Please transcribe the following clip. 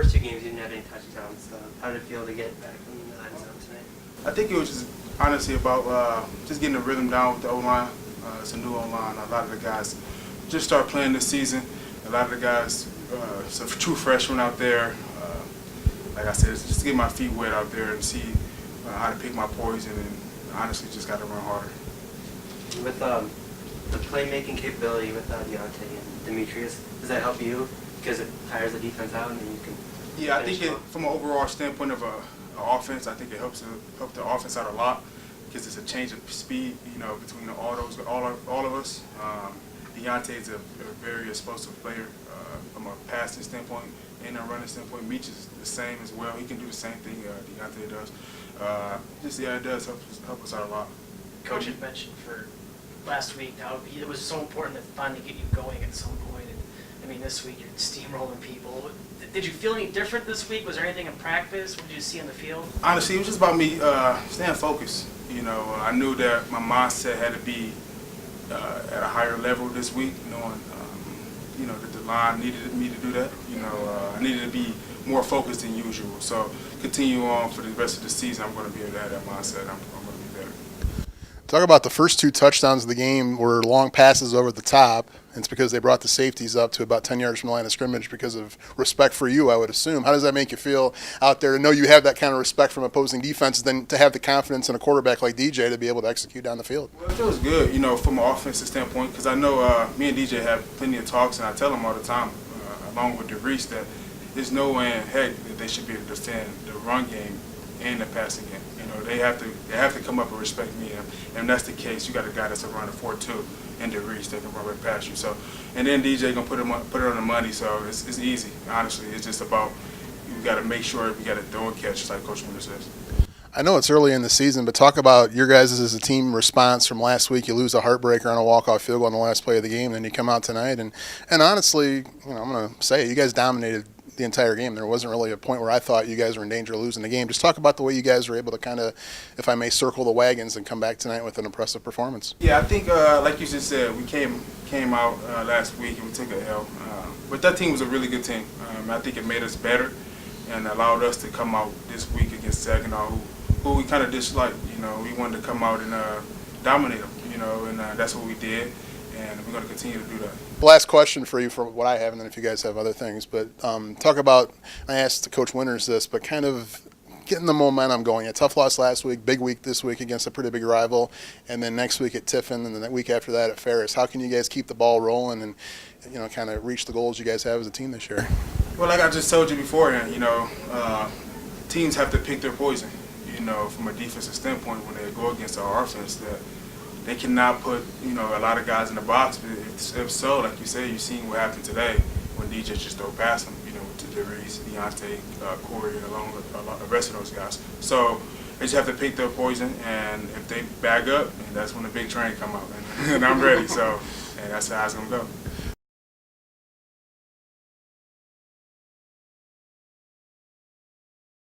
first 2 games you didn't have any touchdowns. How did it feel to get back in the end zone tonight? I think it was just honestly about just getting the rhythm down with the O-line. It's a new O-line. A lot of the guys just start playing this season. A lot of the guys, some true freshmen out there. Like I said, it's just to get my feet wet out there and see how to pick my poison, and honestly just got to run harder. With the playmaking capability with Deontay and Demetrius, does that help you because it tires the defense out and then you can? Yeah, I think from an overall standpoint of an offense, I think it help the offense out a lot because it's a change of speed, between all of us. Deontay is a very explosive player from a passing standpoint and a running standpoint. Meach is the same as well. He can do the same thing Deontay does. It does help us out a lot. Coach had mentioned for last week how it was so important to finally get you going at some point. And I mean, this week you're steamrolling people. Did you feel any different this week? Was there anything in practice? What did you see on the field? Honestly, it was just about me staying focused. I knew that my mindset had to be at a higher level this week, knowing that the line needed me to do that. I needed to be more focused than usual. So continue on for the rest of the season. I'm going to be at that mindset. I'm going to be better. Talk about the first 2 touchdowns of the game were long passes over the top. It's because they brought the safeties up to about 10 yards from the line of scrimmage because of respect for you, I would assume. How does that make you feel out there to know you have that kind of respect from opposing defenses, then to have the confidence in a quarterback like DJ to be able to execute down the field? Well, it feels good, from an offensive standpoint, because I know me and DJ have plenty of talks, and I tell them all the time, along with DeVries, that there's no way in heck that they should be able to defend the run game and the passing game. They have to come up and respect me, and if that's the case, you got a guy that's around a 4.2 and DeVries that can run right past you. So, and then DJ gonna put it on the money. So it's easy. Honestly, it's just about you got to make sure you got to throw and catch, just like Coach Winter says. I know it's early in the season, but talk about your guys' as a team response from last week. You lose a heartbreaker on a walk-off field goal on the last play of the game, and then you come out tonight, and honestly, I'm going to say it, you guys dominated the entire game. There wasn't really a point where I thought you guys were in danger of losing the game. Just talk about the way you guys were able to kind of, if I may, circle the wagons and come back tonight with an impressive performance. Yeah, I think like you just said, we came out last week and we took a L. But that team was a really good team. I think it made us better and allowed us to come out this week against Saginaw, who we kind of disliked. We wanted to come out and dominate them, and that's what we did. And we're going to continue to do that. Last question for you for what I have, and then if you guys have other things. But talk about, I asked Coach Winters this, but kind of getting the momentum going. A tough loss last week, big week this week against a pretty big rival, and then next week at Tiffin, and then the week after that at Ferris. How can you guys keep the ball rolling and kind of reach the goals you guys have as a team this year? Well, like I just told you beforehand, teams have to pick their poison. From a defensive standpoint, when they go against our offense, that they cannot put, a lot of guys in the box. But if so, like you say, you've seen what happened today when DJ just throw past them, to DeVries, Deontay, Corey, along with the rest of those guys. So they just have to pick their poison, and if they bag up, that's when the big train come out, and I'm ready. So, and that's how it's going to go.